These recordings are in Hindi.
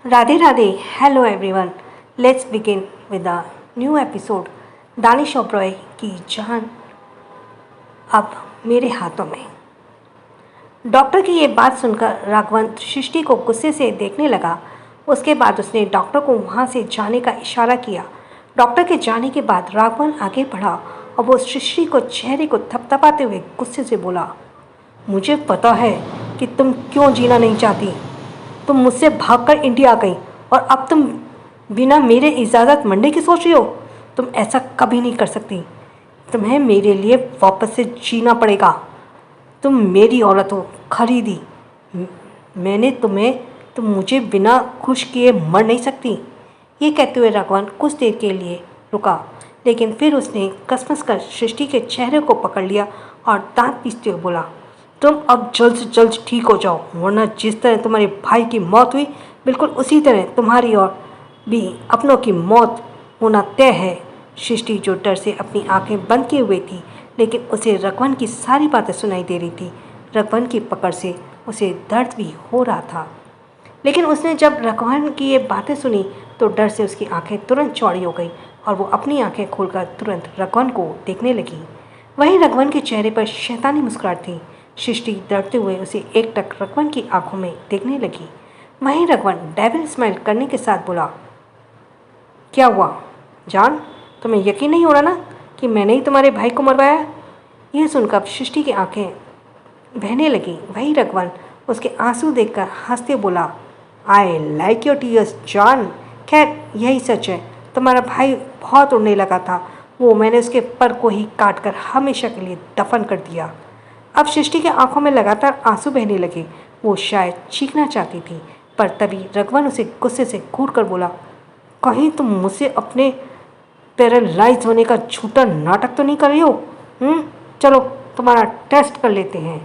Radhe Radhe, hello everyone. Let's begin with a new episode. Danish Oberoi की जान अब मेरे हाथों में। डॉक्टर की ये बात सुनकर राघवन सृष्टि को गुस्से से देखने लगा। उसके बाद उसने डॉक्टर को वहाँ से जाने का इशारा किया। डॉक्टर के जाने के बाद राघवन आगे बढ़ा और वो सृष्टि को चेहरे को थपथपाते हुए गुस्से से बोला, मुझे पता है कि तुम क्यों जीना नहीं चाहती। तुम मुझसे भागकर इंडिया गई और अब तुम बिना मेरे इजाज़त मरने की सोच रही हो। तुम ऐसा कभी नहीं कर सकती। तुम्हें मेरे लिए वापस से जीना पड़ेगा। तुम मेरी औरत हो, खरीदी। मैंने तुम मुझे बिना खुश किए मर नहीं सकती। ये कहते हुए राघवन कुछ देर के लिए रुका, लेकिन फिर उसने कसमस कर सृष्टि के चेहरे को पकड़ लिया और दांत पीसते हुए बोला, तुम अब जल्द से जल्द ठीक हो जाओ, वरना जिस तरह तुम्हारे भाई की मौत हुई बिल्कुल उसी तरह तुम्हारी और भी अपनों की मौत होना तय है। सृष्टि जो डर से अपनी आंखें बंद किए हुए थी, लेकिन उसे रघवन की सारी बातें सुनाई दे रही थी। रघवन की पकड़ से उसे दर्द भी हो रहा था, लेकिन उसने जब रघवन की ये बातें सुनी तो डर से उसकी आंखें तुरंत चौड़ी हो गई और वो अपनी आंखें खोलकर तुरंत रघवन को देखने लगी। वहीं रघवन के चेहरे पर शैतानी मुस्कुराहट थी। सृष्टि डरते हुए उसे एकटक रघवन की आंखों में देखने लगी। वहीं रघवन डेविल स्माइल करने के साथ बोला, क्या हुआ जान, तुम्हें यकीन नहीं हो रहा ना कि मैंने ही तुम्हारे भाई को मरवाया। यह सुनकर सृष्टि की आंखें बहने लगी। वहीं रघवन उसके आंसू देखकर हंसते बोला, आई लाइक योर टीयर्स जान। खैर यही सच है, तुम्हारा भाई बहुत रोने लगा था, वो मैंने उसके पर को ही काट कर हमेशा के लिए दफन कर दिया। अब सृष्टि के आंखों में लगातार आंसू बहने लगे। वो शायद चीखना चाहती थी, पर तभी रघवन उसे गुस्से से घूर कर बोला, कहीं तुम मुझसे अपने पैरालाइज होने का झूठा नाटक तो नहीं कर रही हो? चलो तुम्हारा टेस्ट कर लेते हैं।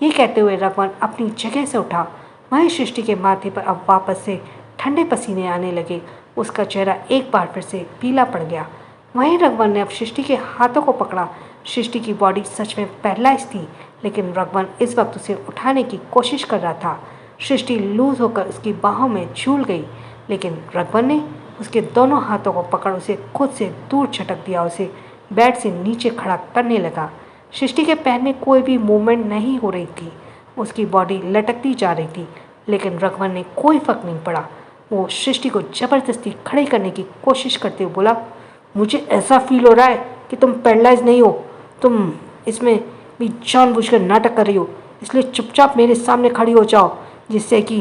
ये कहते हुए रघवन अपनी जगह से उठा। वहीं सृष्टि के माथे पर अब वापस से ठंडे पसीने आने लगे। उसका चेहरा एक बार फिर से पीला पड़ गया। वहीं रघवन ने अब सृष्टि के हाथों को पकड़ा। सृष्टि की बॉडी सच में पैरालाइज थी, लेकिन रघवन इस वक्त उसे उठाने की कोशिश कर रहा था। सृष्टि लूज होकर उसकी बाहों में झूल गई, लेकिन रघवन ने उसके दोनों हाथों को पकड़ उसे खुद से दूर झटक दिया। उसे बेड से नीचे खड़ा करने लगा। सृष्टि के पैर में कोई भी मूवमेंट नहीं हो रही थी। उसकी बॉडी लटकती जा रही थी, लेकिन रघवन ने कोई फर्क नहीं पड़ा। वो सृष्टि को जबरदस्ती खड़ी करने की कोशिश करते हुए बोला, मुझे ऐसा फील हो रहा है कि तुम पैरालाइज नहीं हो, तुम इसमें भी जानबूझकर नाटक कर रही हो। इसलिए चुपचाप मेरे सामने खड़ी हो जाओ, जिससे कि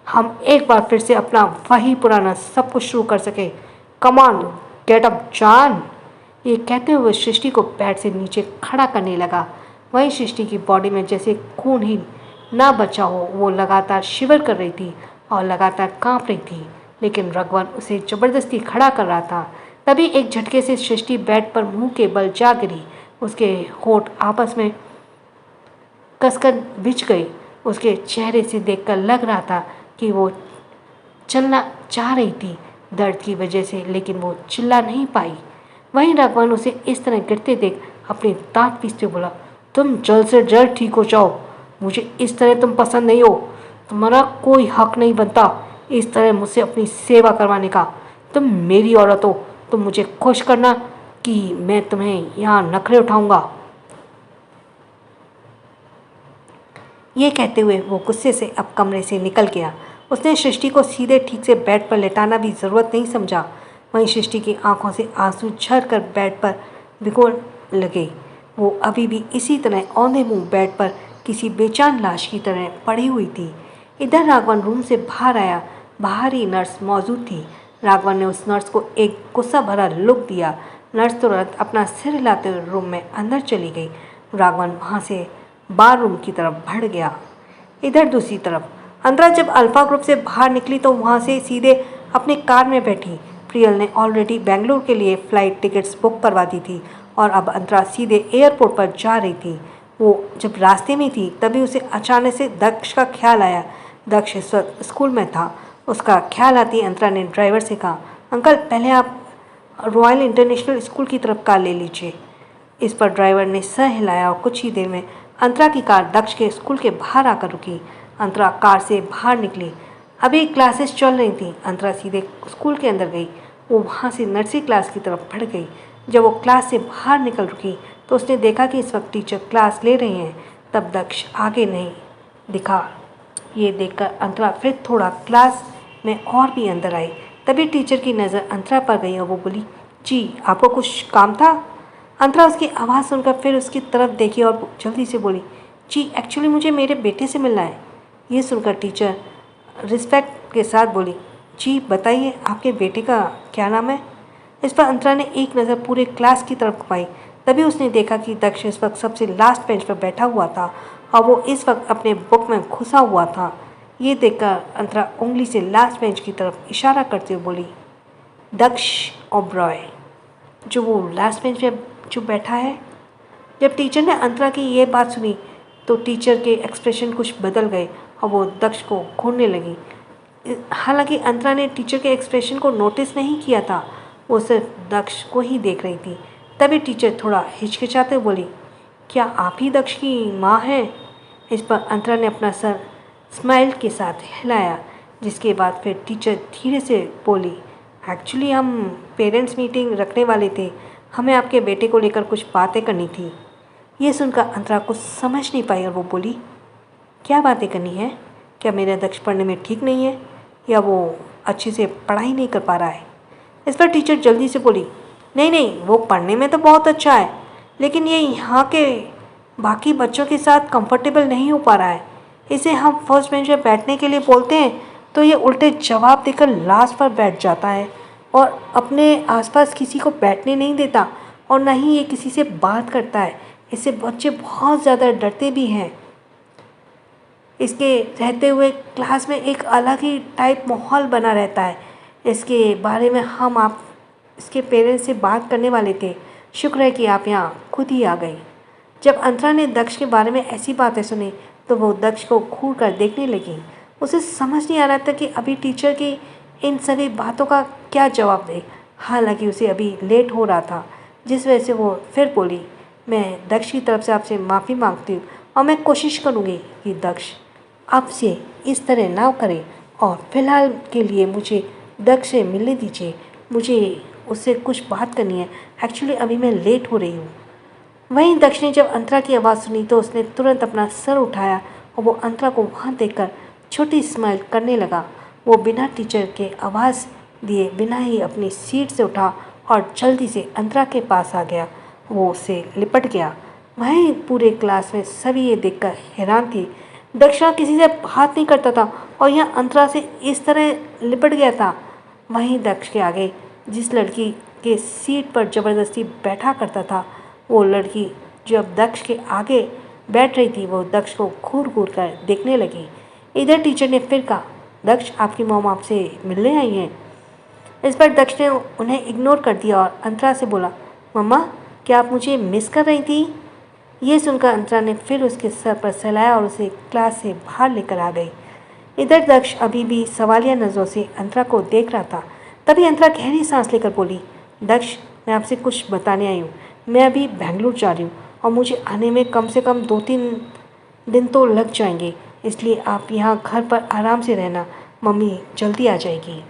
हम एक बार फिर से अपना वही पुराना सब कुछ शुरू कर सके। कमान गेट अप जान। ये कहते हुए सृष्टि को बेड से नीचे खड़ा करने लगा। वहीं सृष्टि की बॉडी में जैसे खून ही ना बचा हो, वो लगातार शिवर कर रही थी और लगातार कांप रही थी, लेकिन रघवन उसे जबरदस्ती खड़ा कर रहा था। तभी एक झटके से सृष्टि बेड पर मुंह के बल जा गिरी। उसके होठ आपस में कसकर बिछ गई। उसके चेहरे से देखकर लग रहा था कि वो चलना चाह रही थी दर्द की वजह से, लेकिन वो चिल्ला नहीं पाई। वहीं रघवन उसे इस तरह गिरते देख अपने दांत पीसते बोला, तुम जल्द से जल्द ठीक हो जाओ। मुझे इस तरह तुम पसंद नहीं हो। तुम्हारा कोई हक नहीं बनता इस तरह मुझसे अपनी सेवा करवाने का। तुम मेरी औरत हो, तुम मुझे खुश करना कि मैं तुम्हें यहाँ नखरे उठाऊंगा। ये कहते हुए वो गुस्से से अब कमरे से निकल गया। उसने सृष्टि को सीधे ठीक से बेड पर लेटाना भी ज़रूरत नहीं समझा। वहीं सृष्टि की आंखों से आंसू झरकर बेड पर भिगोर लगे। वो अभी भी इसी तरह औंधे मुंह बेड पर किसी बेजान लाश की तरह पड़ी हुई थी। इधर राघवन रूम से बाहर आया। बाहर ही नर्स मौजूद थी। राघवन ने उस नर्स को एक गुस्सा भरा लुक दिया। नर्स तुरंत अपना सिर हिलाते हुए रूम में अंदर चली गई। राघवन वहाँ से बार रूम की तरफ बढ़ गया। इधर दूसरी तरफ अंतरा जब अल्फा ग्रुप से बाहर निकली तो वहाँ से सीधे अपनी कार में बैठी। प्रियल ने ऑलरेडी बेंगलुरु के लिए फ़्लाइट टिकट्स बुक करवा दी थी और अब अंतरा सीधे एयरपोर्ट पर जा रही थी। वो जब रास्ते में थी तभी उसे अचानक से दक्ष का ख्याल आया। दक्ष इस वक्त स्कूल में था। उसका ख्याल आती अंतरा ने ड्राइवर से कहा, अंकल पहले आप रॉयल इंटरनेशनल स्कूल की तरफ कार ले लीजिए। इस पर ड्राइवर ने सर हिलाया और कुछ ही देर में अंतरा की कार दक्ष के स्कूल के बाहर आकर रुकी। अंतरा कार से बाहर निकली। अभी क्लासेस चल रही थी। अंतरा सीधे स्कूल के अंदर गई। वो वहाँ से नर्सरी क्लास की तरफ बढ़ गई। जब वो क्लास से बाहर निकल रुकी तो उसने देखा कि इस वक्त टीचर क्लास ले रहे हैं। तब दक्ष आगे नहीं दिखा। ये देखकर अंतरा फिर थोड़ा क्लास में और भी अंदर आई। तभी टीचर की नज़र अंतरा पर गई और वो बोली, जी आपको कुछ काम था? अंतरा उसकी आवाज़ सुनकर फिर उसकी तरफ देखी और जल्दी से बोली, जी एक्चुअली मुझे मेरे बेटे से मिलना है। ये सुनकर टीचर रिस्पेक्ट के साथ बोली, जी बताइए आपके बेटे का क्या नाम है? इस पर अंतरा ने एक नज़र पूरे क्लास की तरफ घुमाई। तभी उसने देखा कि दक्ष इस वक्त सबसे लास्ट बेंच पर बैठा हुआ था और वो इस वक्त अपने बुक में घुसा हुआ था। ये देखकर अंतरा उंगली से लास्ट बेंच की तरफ इशारा करते हुए बोली, दक्ष ओबरॉय, जो वो लास्ट बेंच पे जो बैठा है। जब टीचर ने अंतरा की ये बात सुनी तो टीचर के एक्सप्रेशन कुछ बदल गए और वो दक्ष को घूरने लगी। हालांकि अंतरा ने टीचर के एक्सप्रेशन को नोटिस नहीं किया था, वो सिर्फ दक्ष को ही देख रही थी। तभी टीचर थोड़ा हिचकिचाते बोली, क्या आप ही दक्ष की माँ हैं? इस पर अंतरा ने अपना सर स्माइल के साथ हिलाया, जिसके बाद फिर टीचर धीरे से बोली, एक्चुअली हम पेरेंट्स मीटिंग रखने वाले थे, हमें आपके बेटे को लेकर कुछ बातें करनी थी। ये सुनकर अंतरा कुछ समझ नहीं पाई और वो बोली, क्या बातें करनी है? क्या मेरा दक्ष पढ़ने में ठीक नहीं है या वो अच्छे से पढ़ाई नहीं कर पा रहा है? इस पर टीचर जल्दी से बोली, नहीं नहीं, वो पढ़ने में तो बहुत अच्छा है, लेकिन ये यहाँ के बाकी बच्चों के साथ कंफर्टेबल नहीं हो पा रहा है। इसे हम फर्स्ट बेंच पर बैठने के लिए बोलते हैं तो ये उल्टे जवाब देकर लास्ट पर बैठ जाता है और अपने आसपास किसी को बैठने नहीं देता और ना ही ये किसी से बात करता है। इससे बच्चे बहुत ज़्यादा डरते भी हैं। इसके रहते हुए क्लास में एक अलग ही टाइप माहौल बना रहता है। इसके बारे में हम आप इसके पेरेंट्स से बात करने वाले थे। शुक्र है कि आप यहाँ खुद ही आ गई। जब अंतरा ने दक्ष के बारे में ऐसी बातें सुनी तो वो दक्ष को घूर कर देखने लगी। उसे समझ नहीं आ रहा था कि अभी टीचर की इन सभी बातों का क्या जवाब दे। हालांकि उसे अभी लेट हो रहा था, जिस वजह से वो फिर बोली, मैं दक्ष की तरफ से आपसे माफ़ी मांगती हूँ और मैं कोशिश करूँगी कि दक्ष आपसे इस तरह ना करें और फिलहाल के लिए मुझे दक्ष से मिलने दीजिए। मुझे उससे कुछ बात करनी है। एक्चुअली अभी मैं लेट हो रही हूँ। वहीं दक्ष ने जब अंतरा की आवाज़ सुनी तो उसने तुरंत अपना सर उठाया और वो अंतरा को वहाँ देखकर छोटी स्माइल करने लगा। वो बिना टीचर के आवाज़ दिए बिना ही अपनी सीट से उठा और जल्दी से अंतरा के पास आ गया। वो उससे लिपट गया। वहीं पूरे क्लास में सभी ये देखकर हैरान थी। दक्ष किसी से बात नहीं करता था और यहाँ अंतरा से इस तरह लिपट गया था। वहीं दक्ष के आगे जिस लड़की के सीट पर ज़बरदस्ती बैठा करता था, वो लड़की जब दक्ष के आगे बैठ रही थी वो दक्ष को घूर घूर कर देखने लगी। इधर टीचर ने फिर कहा, दक्ष आपकी मॉम आपसे मिलने आई हैं। इस पर दक्ष ने उन्हें इग्नोर कर दिया और अंतरा से बोला, मम्मा क्या आप मुझे मिस कर रही थी? ये सुनकर अंतरा ने फिर उसके सर पर सहलाया और उसे क्लास से बाहर लेकर आ गई। इधर दक्ष अभी भी सवालिया नज़रों से अंतरा को देख रहा था। तभी अंतरा गहरी सांस लेकर बोली, दक्ष मैं आपसे कुछ बताने आई हूँ। मैं अभी बेंगलुरु जा रही हूँ और मुझे आने में कम से कम 2-3 दिन तो लग जाएंगे, इसलिए आप यहाँ घर पर आराम से रहना, मम्मी जल्दी आ जाएगी।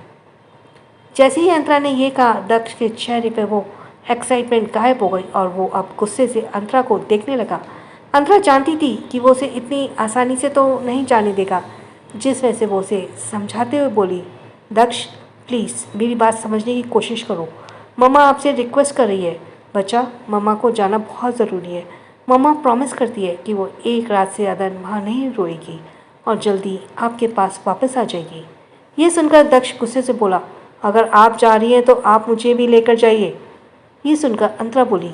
जैसे ही अंतरा ने यह कहा दक्ष के चेहरे पर वो एक्साइटमेंट गायब हो गई और वो अब गुस्से से अंतरा को देखने लगा। अंतरा जानती थी कि वो उसे इतनी आसानी से तो नहीं जाने देगा, जिस वजह से वो उसे समझाते हुए बोली, दक्ष प्लीज़ मेरी बात समझने की कोशिश करो। मम्मा आपसे रिक्वेस्ट कर रही है बच्चा, मम्मा को जाना बहुत ज़रूरी है। मम्मा प्रॉमिस करती है कि वो एक रात से ज़्यादा वहाँ नहीं रोएगी और जल्दी आपके पास वापस आ जाएगी। ये सुनकर दक्ष गुस्से से बोला, अगर आप जा रही हैं तो आप मुझे भी लेकर जाइए। ये सुनकर अंतरा बोली,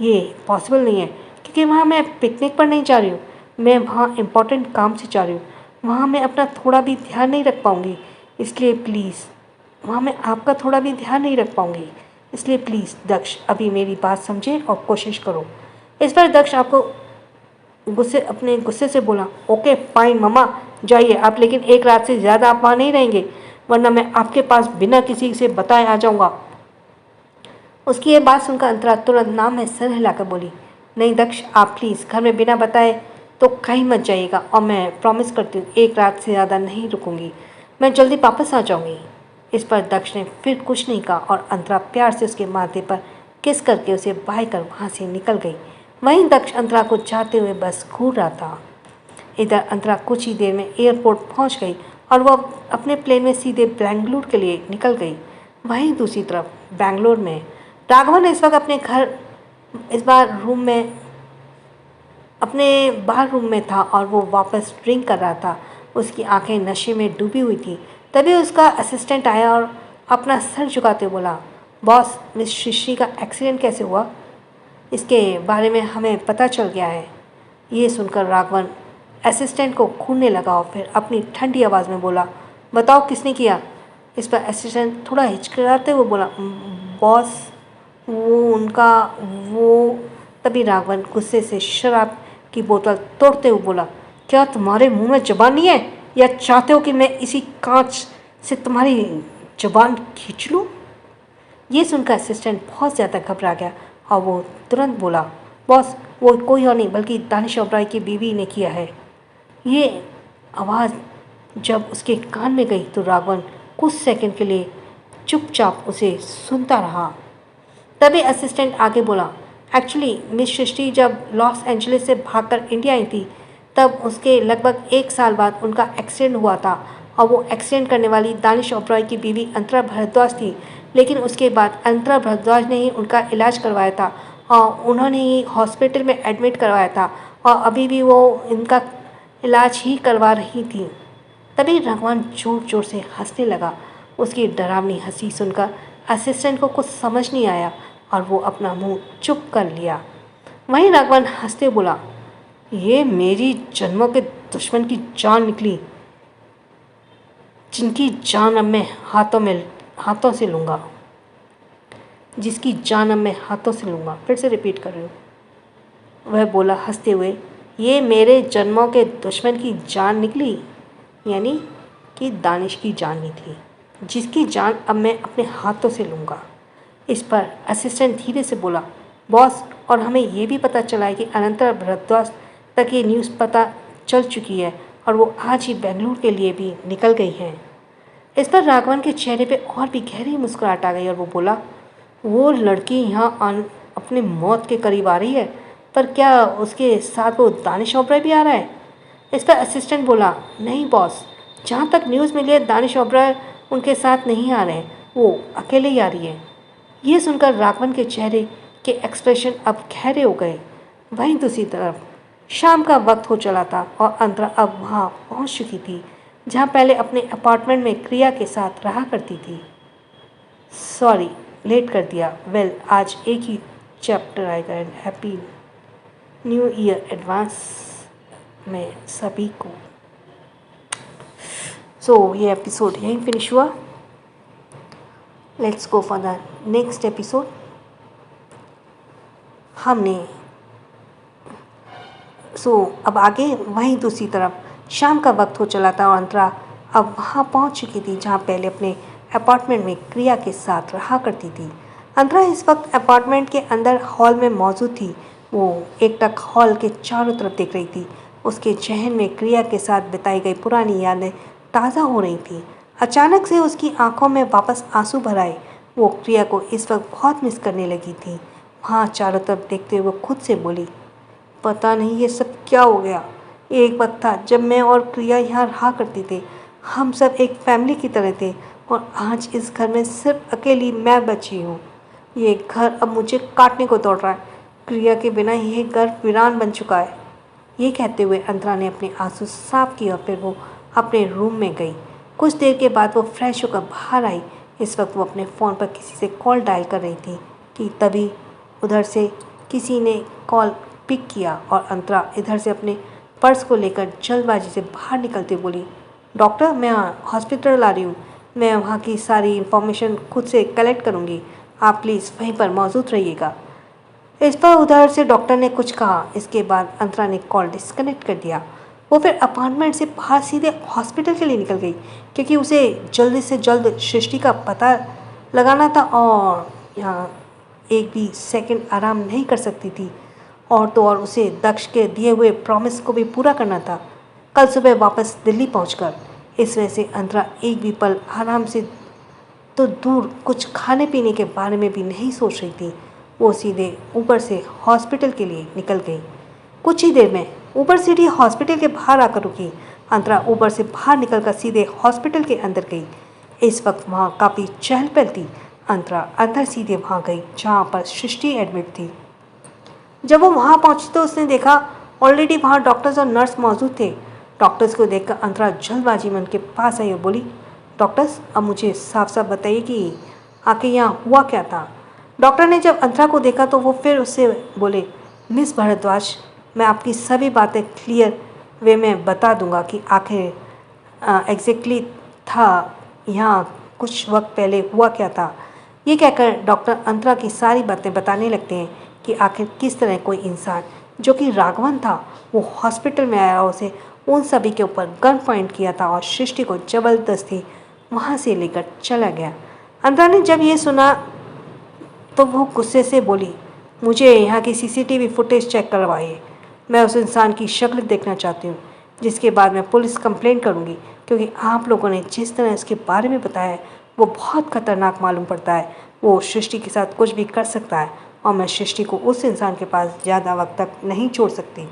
ये पॉसिबल नहीं है क्योंकि वहाँ मैं पिकनिक पर नहीं जा रही हूँ, मैं वहाँ इम्पोर्टेंट काम से जा रही हूँ। वहाँ मैं अपना थोड़ा भी ध्यान नहीं रख पाऊँगी, इसलिए प्लीज़ वहाँ मैं आपका थोड़ा भी ध्यान नहीं रख पाऊँगी, इसलिए प्लीज़ दक्ष अभी मेरी बात समझे और कोशिश करो। इस पर दक्ष आपको अपने गुस्से से बोला, ओके फाइन मम्मा जाइए आप, लेकिन एक रात से ज़्यादा आप वहाँ नहीं रहेंगे वरना मैं आपके पास बिना किसी से बताए आ जाऊँगा। उसकी ये बात सुनकर अंतरा तुरंत नाम में सर हिलाकर बोली, नहीं दक्ष आप प्लीज़ घर में बिना बताए तो कहीं मत जाइएगा और मैं प्रॉमिस करती हूँ एक रात से ज़्यादा नहीं रुकूंगी। मैं जल्दी वापस आ जाऊंगी। इस पर दक्ष ने फिर कुछ नहीं कहा और अंतरा प्यार से उसके माथे पर किस करके उसे बाय कर वहाँ से निकल गई। वहीं दक्ष अंतरा को चाहते हुए बस घूर रहा था। इधर अंतरा कुछ ही देर में एयरपोर्ट पहुँच गई और वह अपने प्लेन में सीधे बेंगलुरु के लिए निकल गई। वहीं दूसरी तरफ बेंगलोर में राघवन इस वक्त अपने घर इस बार रूम में अपने बाहर रूम में था और वो वापस ड्रिंक कर रहा था। उसकी आंखें नशे में डूबी हुई थी। तभी उसका असिस्टेंट आया और अपना सर झुकाते बोला, बॉस, मिस श्री का एक्सीडेंट कैसे हुआ? इसके बारे में हमें पता चल गया है। ये सुनकर राघवन असिस्टेंट को घूरने लगा और फिर अपनी ठंडी आवाज़ में बोला, बताओ किसने किया? इस पर असिस्टेंट थोड़ा हिचकिचाते हुए बोला, बॉस, वो तभी राघवन गुस्से से शराब की बोतल तोड़ते हुए बोला, क्या तुम्हारे मुंह में जबान नहीं है या चाहते हो कि मैं इसी कांच से तुम्हारी जबान खींच लूँ? ये सुनकर असिस्टेंट बहुत ज़्यादा घबरा गया और वो तुरंत बोला, बॉस, वो कोई और नहीं बल्कि दानिश ओबराय की बीवी ने किया है। ये आवाज़ जब उसके कान में गई तो राघवन कुछ सेकंड के लिए चुपचाप उसे सुनता रहा। तभी असिस्टेंट आगे बोला, एक्चुअली मिस सृष्टि जब लॉस एंजलिस से भागकर इंडिया आई थी तब उसके लगभग 1 साल बाद उनका एक्सीडेंट हुआ था और वो एक्सीडेंट करने वाली दानिश ओबराय की बीवी अंतरा भारद्वाज थी। लेकिन उसके बाद अंतरा भारद्वाज ने ही उनका इलाज करवाया था और उन्होंने ही हॉस्पिटल में एडमिट करवाया था और अभी भी वो इनका इलाज ही करवा रही थी। तभी राघवन जोर जोर से हंसने लगा। उसकी डरावनी हंसी सुनकर असिस्टेंट को कुछ समझ नहीं आया और वो अपना मुंह चुप कर लिया। वहीं राघवन हंसते बोला, ये मेरी जन्मों के दुश्मन की जान निकली, जिनकी जान अब मैं हाथों से लूँगा, जिसकी जान अब मैं हाथों से लूँगा। फिर से रिपीट कर रही हूँ। वह बोला हंसते हुए, ये मेरे जन्मों के दुश्मन की जान निकली, यानी कि दानिश की जान नहीं थी, जिसकी जान अब मैं अपने हाथों से लूँगा। इस पर असिस्टेंट धीरे से बोला, बॉस, और हमें ये भी पता चला है कि अनंतर भारद्वाज तक ये न्यूज़ पता चल चुकी है और वो आज ही बेंगलुरु के लिए भी निकल गई हैं। इस पर राघवन के चेहरे पे और भी गहरी मुस्कुराहट आ गई और वो बोला, वो लड़की यहाँ अपने मौत के करीब आ रही है, पर क्या उसके साथ वो दानिश ओबराय भी आ रहा है? इस पर असिस्टेंट बोला, नहीं बॉस, जहाँ तक न्यूज़ मिली है दानिश ओबराय उनके साथ नहीं आ रहे हैं, वो अकेले ही आ रही है। ये सुनकर राघवन के चेहरे के एक्सप्रेशन अब गहरे हो गए। वहीं दूसरी तरफ शाम का वक्त हो चला था और अंतरा अब वहाँ पहुँच चुकी थी जहाँ पहले अपने अपार्टमेंट में क्रिया के साथ रहा करती थी। सॉरी, लेट कर दिया। वेल, आज एक ही चैप्टर आएगा and happy new year advance में सभी को। सो ये एपिसोड यहीं फिनिश हुआ। Let's go for the next episode. अब आगे वहीं दूसरी तरफ शाम का वक्त हो चला था और अंतरा अब वहाँ पहुँच चुकी थी जहाँ पहले अपने अपार्टमेंट में क्रिया के साथ रहा करती थी। अंतरा इस वक्त अपार्टमेंट के अंदर हॉल में मौजूद थी। वो एकटक हॉल के चारों तरफ देख रही थी। उसके जहन में क्रिया के साथ बिताई गई पुरानी यादें ताज़ा हो रही थी। अचानक से उसकी आंखों में वापस आंसू भर आए। वो क्रिया को इस वक्त बहुत मिस करने लगी थी। वहाँ चारों तरफ देखते हुए खुद से बोली, पता नहीं ये सब क्या हो गया। एक वक्त था जब मैं और प्रिया यहाँ रहा करते थे। हम सब एक फैमिली की तरह थे और आज इस घर में सिर्फ अकेली मैं बची हूँ। ये घर अब मुझे काटने को दौड़ रहा है। प्रिया के बिना यह घर वीरान बन चुका है। ये कहते हुए अंतरा ने अपने आंसू साफ किए और फिर वो अपने रूम में गई। कुछ देर के बाद वो फ्रेश होकर बाहर आई। इस वक्त वो अपने फ़ोन पर किसी से कॉल डायल कर रही थी कि तभी उधर से किसी ने कॉल पिक किया और अंतरा इधर से अपने पर्स को लेकर जल्दबाजी से बाहर निकलते बोली, डॉक्टर, मैं हॉस्पिटल आ रही हूँ। मैं वहाँ की सारी इन्फॉर्मेशन खुद से कलेक्ट करूँगी। आप प्लीज़ वहीं पर मौजूद रहिएगा। इस पर उधर से डॉक्टर ने कुछ कहा। इसके बाद अंतरा ने कॉल डिस्कनेक्ट कर दिया। वो फिर अपार्टमेंट से बाहर सीधे हॉस्पिटल के लिए निकल गई क्योंकि उसे जल्दी से जल्द सृष्टि का पता लगाना था और यहाँ एक भी सेकंड आराम नहीं कर सकती थी। और तो और उसे दक्ष के दिए हुए प्रॉमिस को भी पूरा करना था। कल सुबह वापस दिल्ली पहुंचकर इस वजह से अंतरा एक भी पल आराम से तो दूर कुछ खाने पीने के बारे में भी नहीं सोच रही थी। वो सीधे ऊपर से हॉस्पिटल के लिए निकल गई। कुछ ही देर में ऊपर सीढ़ी हॉस्पिटल के बाहर आकर रुकी। अंतरा ऊपर से बाहर निकलकर सीधे हॉस्पिटल के अंदर गई। इस वक्त वहाँ काफ़ी चहल पहल थी। अंतरा अंदर सीधे वहाँ गई जहाँ पर सृष्टि एडमिट थी। जब वो वहाँ पहुँची तो उसने देखा ऑलरेडी वहाँ डॉक्टर्स और नर्स मौजूद थे। डॉक्टर्स को देखकर अंतरा जल्दबाजी में उनके पास आई और बोली, डॉक्टर्स अब मुझे साफ साफ बताइए कि आखिर यहाँ हुआ क्या था। डॉक्टर ने जब अंतरा को देखा तो वो फिर उससे बोले, मिस भारद्वाज, मैं आपकी सभी बातें क्लियर वे में बता दूंगा कि आखिर एग्जैक्टली था यहाँ कुछ वक्त पहले हुआ क्या था। ये कहकर डॉक्टर अंतरा की सारी बातें बताने लगते हैं कि आखिर किस तरह कोई इंसान जो कि राघवन था वो हॉस्पिटल में आया, उसे उन सभी के ऊपर गन पॉइंट किया था और सृष्टि को ज़बरदस्ती वहाँ से लेकर चला गया। अंतरा ने जब ये सुना तो वो गुस्से से बोली, मुझे यहाँ की सीसीटीवी फुटेज चेक करवाइए। मैं उस इंसान की शक्ल देखना चाहती हूँ, जिसके बाद मैं पुलिस कंप्लेंट करूँगी, क्योंकि आप लोगों ने जिस तरह इसके बारे में बताया है वो बहुत खतरनाक मालूम पड़ता है। वो सृष्टि के साथ कुछ भी कर सकता है और मैं सृष्टि को उस इंसान के पास ज़्यादा वक्त तक नहीं छोड़ सकती।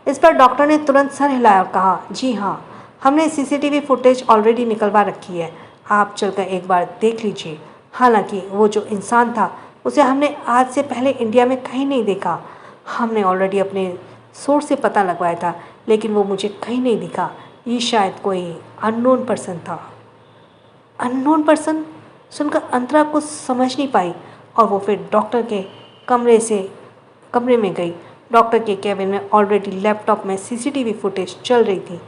इस पर डॉक्टर ने तुरंत सर हिलाया और कहा, जी हाँ, हमने सीसीटीवी फुटेज ऑलरेडी निकलवा रखी है, आप चलकर एक बार देख लीजिए। हालांकि वो जो इंसान था उसे हमने आज से पहले इंडिया में कहीं नहीं देखा। हमने ऑलरेडी अपने सोर्स से पता लगवाया था, लेकिन वो मुझे कहीं नहीं दिखा। ये शायद कोई अननोन पर्सन था। अननोन पर्सन सुनकर अंतरा कुछ समझ नहीं पाई और वो फिर डॉक्टर के कमरे में गई। डॉक्टर के केबिन में ऑलरेडी लैपटॉप में सीसीटीवी फुटेज चल रही थी।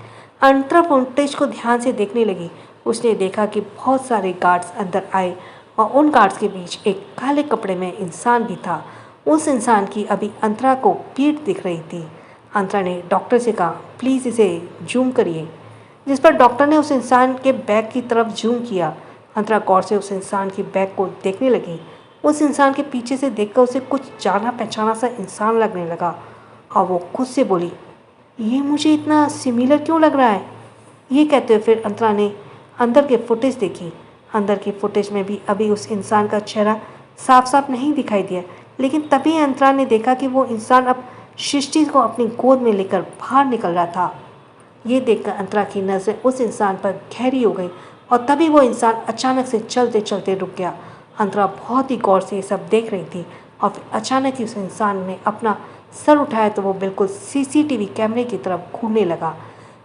अंतरा फुटेज को ध्यान से देखने लगी। उसने देखा कि बहुत सारे गार्ड्स अंदर आए और उन गार्ड्स के बीच एक काले कपड़े में इंसान भी था। उस इंसान की अभी अंतरा को पीठ दिख रही थी। अंतरा ने डॉक्टर से कहा, प्लीज़ इसे जूम करिए, जिस पर डॉक्टर ने उस इंसान के बैग की तरफ जूम किया। अंतरा गौर से उस इंसान की बैग को देखने लगी। उस इंसान के पीछे से देखकर उसे कुछ जाना पहचाना सा इंसान लगने लगा और वो खुद से बोली, ये मुझे इतना सिमिलर क्यों लग रहा है। ये कहते हुए फिर अंतरा ने अंदर के फुटेज देखी। अंदर की फुटेज में भी अभी उस इंसान का चेहरा साफ साफ नहीं दिखाई दिया, लेकिन तभी अंतरा ने देखा कि वो इंसान अब सृष्टि को अपनी गोद में लेकर बाहर निकल रहा था। ये देखकर अंतरा की नज़रें उस इंसान पर गहरी हो गई और तभी वो इंसान अचानक से चलते चलते रुक गया। अंतरा बहुत ही गौर से ये सब देख रही थी और फिर अचानक ही उस इंसान ने अपना सर उठाया तो वो बिल्कुल सीसीटीवी कैमरे की तरफ घूमने लगा।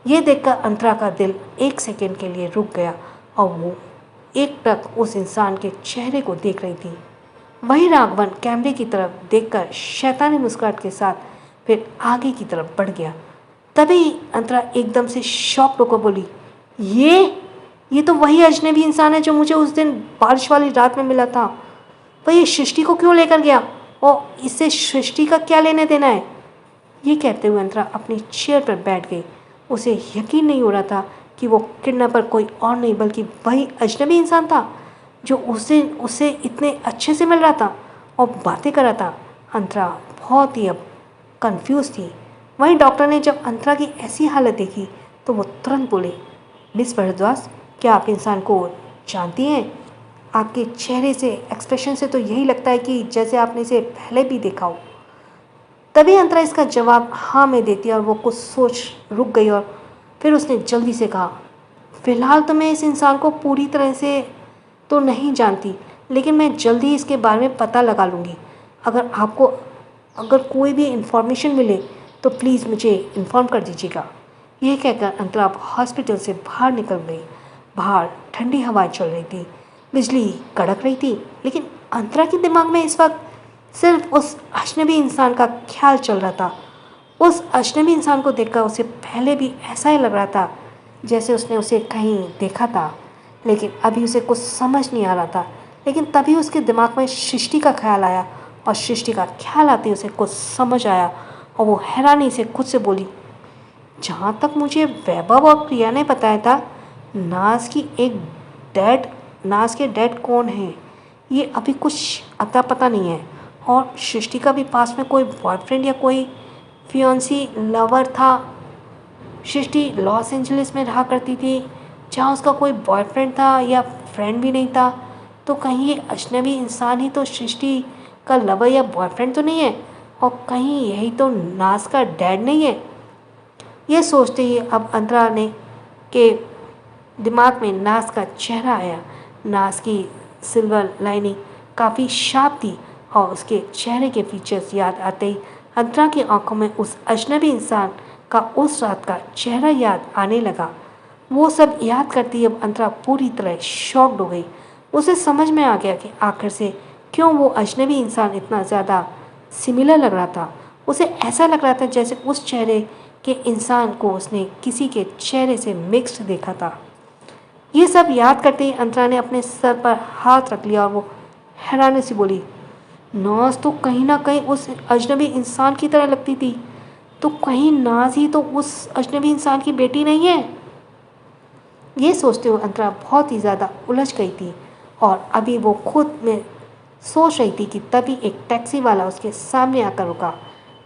ये देखकर अंतरा का दिल एक सेकंड के लिए रुक गया और वो एक टक उस इंसान के चेहरे को देख रही थी। वही राघवन कैमरे की तरफ देखकर शैतानी मुस्कुराहट के साथ फिर आगे की तरफ बढ़ गया। तभी अंतरा एकदम से शॉक होकर बोली, ये तो वही अजनबी इंसान है जो मुझे उस दिन बारिश वाली रात में मिला था। वह ये सृष्टि को क्यों लेकर गया और इससे सृष्टि का क्या लेने देना है। ये कहते हुए अंतरा अपनी चेयर पर बैठ गई। उसे यकीन नहीं हो रहा था कि वो किडनैपर कोई और नहीं बल्कि वही अजनबी इंसान था जो उस दिन उसे इतने अच्छे से मिल रहा था और बातें कर रहा था। अंतरा बहुत ही अब कंफ्यूज थी। वहीं डॉक्टर ने जब अंतरा की ऐसी हालत देखी तो वो तुरंत बोले, मिस भारद्वाज, क्या आप इंसान को जानती हैं? आपके चेहरे से, एक्सप्रेशन से तो यही लगता है कि जैसे आपने इसे पहले भी देखा हो। तभी अंतरा इसका जवाब हाँ में देती और वो कुछ सोच रुक गई और फिर उसने जल्दी से कहा, फ़िलहाल तो मैं इस इंसान को पूरी तरह से तो नहीं जानती, लेकिन मैं जल्दी ही इसके बारे में पता लगा लूँगी। अगर कोई भी इन्फॉर्मेशन मिले तो प्लीज़ मुझे इन्फॉर्म कर दीजिएगा। यह कहकर अंतरा हॉस्पिटल से बाहर निकल गई। बाहर ठंडी हवाएं चल रही थी, बिजली कड़क रही थी, लेकिन अंतरा के दिमाग में इस वक्त सिर्फ उस अजनबी इंसान का ख्याल चल रहा था। उस अजनबी इंसान को देखकर उसे पहले भी ऐसा ही लग रहा था जैसे उसने उसे कहीं देखा था, लेकिन अभी उसे कुछ समझ नहीं आ रहा था। लेकिन तभी उसके दिमाग में सृष्टि का ख्याल आया और सृष्टि का ख्याल आते ही उसे कुछ समझ आया और वो हैरानी से खुद से बोली, जहाँ तक मुझे वैभव और प्रिया ने बताया था, नाज के डैड कौन है ये अभी कुछ अता पता नहीं है। और सृष्टि का भी पास में कोई बॉयफ्रेंड या कोई फियांसी लवर था सृष्टि लॉस एंजलिस में रहा करती थी, जहाँ उसका कोई बॉयफ्रेंड था या फ्रेंड भी नहीं था। तो कहीं ये अजनबी इंसान ही तो सृष्टि का लवर या बॉयफ्रेंड तो नहीं है, और कहीं यही तो नाज का डैड नहीं है। ये सोचते ही अब अंतरा ने के दिमाग में नाज का चेहरा आया। नाज की सिल्वर लाइनिंग काफ़ी शार्प थी और उसके चेहरे के फीचर्स याद आते ही अंतरा की आंखों में उस अजनबी इंसान का उस रात का चेहरा याद आने लगा। वो सब याद करती अब अंतरा पूरी तरह शॉक्ड हो गई। उसे समझ में आ गया कि आखिर से क्यों वो अजनबी इंसान इतना ज़्यादा सिमिलर लग रहा था। उसे ऐसा लग रहा था जैसे उस चेहरे के इंसान को उसने किसी के चेहरे से मिक्स्ड देखा था। ये सब याद करते ही अंतरा ने अपने सर पर हाथ रख लिया और वो हैरानी से बोली, नाज तो कहीं ना कहीं उस अजनबी इंसान की तरह लगती थी, तो कहीं नाज ही तो उस अजनबी इंसान की बेटी नहीं है। ये सोचते हुए अंतरा बहुत ही ज़्यादा उलझ गई थी और अभी वो खुद में सोच रही थी कि तभी एक टैक्सी वाला उसके सामने आकर रुका।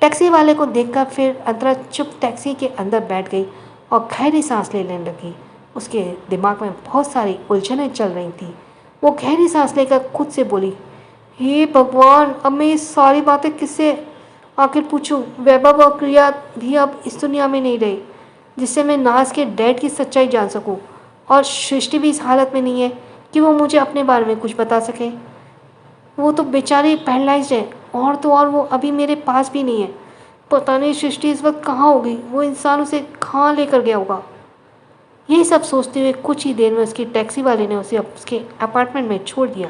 टैक्सी वाले को देखकर फिर अंतरा चुप टैक्सी के अंदर बैठ गई और गहरी सांस लेने लगी। उसके दिमाग में बहुत सारी उलझनें चल रही थी। वो गहरी सांस लेकर खुद से बोली, हे भगवान, अब मैं ये सारी बातें किससे आखिर पूछूं। वैभव और क्रिया भी अब इस दुनिया में नहीं रही जिससे मैं नाज के डैड की सच्चाई जान सकूं, और सृष्टि भी इस हालत में नहीं है कि वो मुझे अपने बारे में कुछ बता सके। वो तो बेचारी पैरालाइज्ड है, और तो और वो अभी मेरे पास भी नहीं है। पता नहीं सृष्टि इस वक्त कहाँ होगी, वो इंसान उसे कहाँ लेकर गया होगा। यही सब सोचते हुए कुछ ही देर में उसकी टैक्सी वाले ने उसे उसके अपार्टमेंट में छोड़ दिया।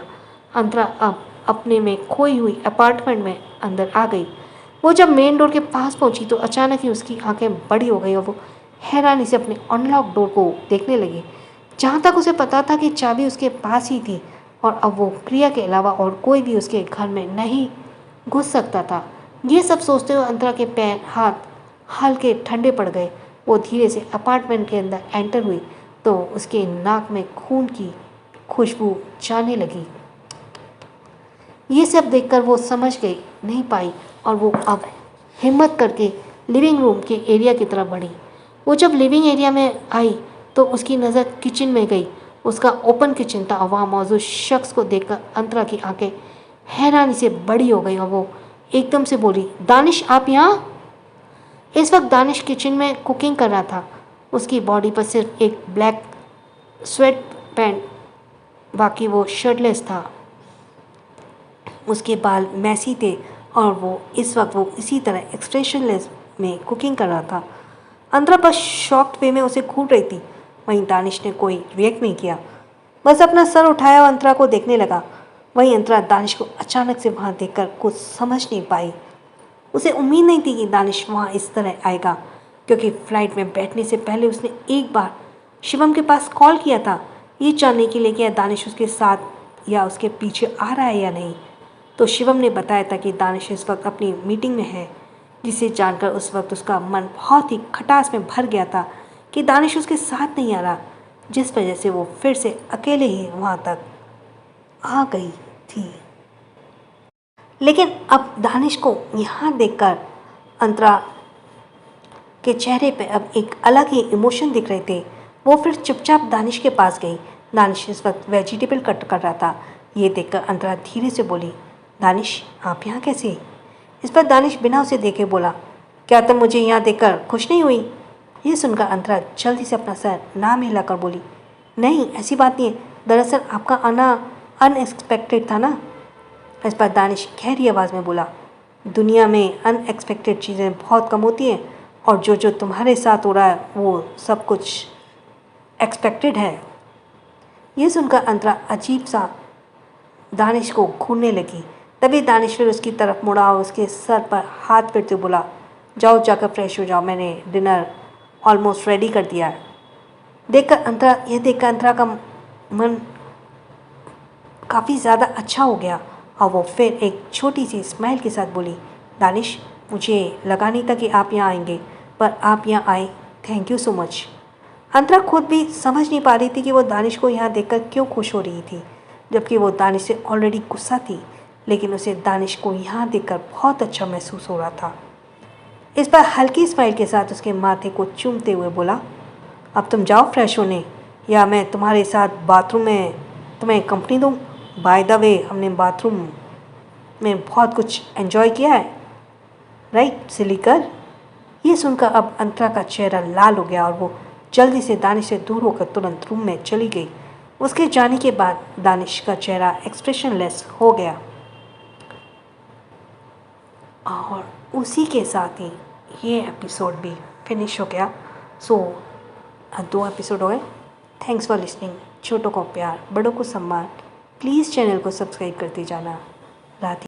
अंतरा अब अपने में खोई हुई अपार्टमेंट में अंदर आ गई। वो जब मेन डोर के पास पहुंची तो अचानक ही उसकी आंखें बड़ी हो गई और वो हैरानी से अपने अनलॉक डोर को देखने लगी। जहाँ तक उसे पता था कि चाबी उसके पास ही थी और अब वो क्रिया के अलावा और कोई भी उसके घर में नहीं घुस सकता था। ये सब सोचते हुए अंतरा के पैर हाथ हल्के ठंडे पड़ गए। वो धीरे से अपार्टमेंट के अंदर एंटर हुई तो उसके नाक में खून की खुशबू जाने लगी। ये सब देखकर वो समझ गई नहीं पाई और वो अब हिम्मत करके लिविंग रूम के एरिया की तरफ बढ़ी। वो जब लिविंग एरिया में आई तो उसकी नज़र किचन में गई। उसका ओपन किचन था और वहाँ मौजूद शख्स को देखकर अंतरा की आंखें हैरानी से बड़ी हो गई और वो एकदम से बोली, दानिश, आप यहाँ? इस वक्त दानिश किचन में कुकिंग कर रहा था। उसकी बॉडी पर सिर्फ एक ब्लैक स्वेट पैंट, बाकी वो शर्टलेस था। उसके बाल मैसी थे और वो इसी तरह एक्सप्रेशनलेस में कुकिंग कर रहा था। अंतरा बस शॉक्ड वे में उसे घूर रही थी। वहीं दानिश ने कोई रिएक्ट नहीं किया, बस अपना सर उठाया और अंतरा को देखने लगा। वहीं अंतरा दानिश को अचानक से वहाँ देखकर कुछ समझ नहीं पाई। उसे उम्मीद नहीं थी कि दानिश वहाँ इस तरह आएगा, क्योंकि फ़्लाइट में बैठने से पहले उसने एक बार शिवम के पास कॉल किया था ये जानने के लिए कि दानिश उसके साथ या उसके पीछे आ रहा है या नहीं। तो शिवम ने बताया था कि दानिश इस वक्त अपनी मीटिंग में है, जिसे जानकर उस वक्त उसका मन बहुत ही खटास में भर गया था कि दानिश उसके साथ नहीं आ रहा, जिस वजह से वो फिर से अकेले ही वहाँ तक आ गई थी। लेकिन अब दानिश को यहाँ देखकर अंतरा के चेहरे पे अब एक अलग ही इमोशन दिख रहे थे। वो फिर चुपचाप दानिश के पास गई। दानिश इस वक्त वेजिटेबल कट कर रहा था। ये देखकर अंतरा धीरे से बोली, दानिश, आप यहाँ कैसे? इस पर दानिश बिना उसे देखे बोला, क्या तुम मुझे यहाँ देखकर खुश नहीं हुई? ये सुनकर अंतरा जल्दी से अपना सर ना हिलाकर बोली, नहीं, ऐसी बात नहीं है, दरअसल आपका आना अनएक्सपेक्टेड था ना। इस पर दानिश गहरी आवाज़ में बोला, दुनिया में अनएक्सपेक्टेड चीज़ें बहुत कम होती हैं और जो तुम्हारे साथ हो रहा है वो सब कुछ एक्सपेक्टेड है। ये सुनकर अंतरा अजीब सा दानिश को घूरने लगी। तभी दानिश फिर उसकी तरफ मुड़ा और उसके सर पर हाथ फेरते बोला, जाओ जाकर फ्रेश हो जाओ, मैंने डिनर ऑलमोस्ट रेडी कर दिया है। देखकर अंतरा का मन काफ़ी ज़्यादा अच्छा हो गया और वो फिर एक छोटी सी स्माइल के साथ बोली, दानिश, मुझे लगा नहीं था कि आप यहाँ आएंगे, पर आप यहाँ आए, थैंक यू सो मच। अंतरा खुद भी समझ नहीं पा रही थी कि वो दानिश को यहाँ देखकर क्यों खुश हो रही थी, जबकि वो दानिश से ऑलरेडी गुस्सा थी, लेकिन उसे दानिश को यहाँ देखकर बहुत अच्छा महसूस हो रहा था। इस बार हल्की स्माइल के साथ उसके माथे को चूमते हुए बोला, अब तुम जाओ फ्रेश होने, या मैं तुम्हारे साथ बाथरूम में तुम्हें कंपनी दूँ। बाय द वे, हमने बाथरूम में बहुत कुछ एंजॉय किया है, राइट सिली गर्ल। ये सुनकर अब अंतरा का चेहरा लाल हो गया और वो जल्दी से दानिश से दूर होकर तुरंत रूम में चली गई। उसके जाने के बाद दानिश का चेहरा एक्सप्रेशनलेस हो गया और उसी के साथ ही ये एपिसोड भी फिनिश हो गया। सो 2 एपिसोड हो गए। Thanks for listening. छोटों को प्यार, बड़ों को सम्मान। प्लीज़ चैनल को सब्सक्राइब करते जाना। राधे।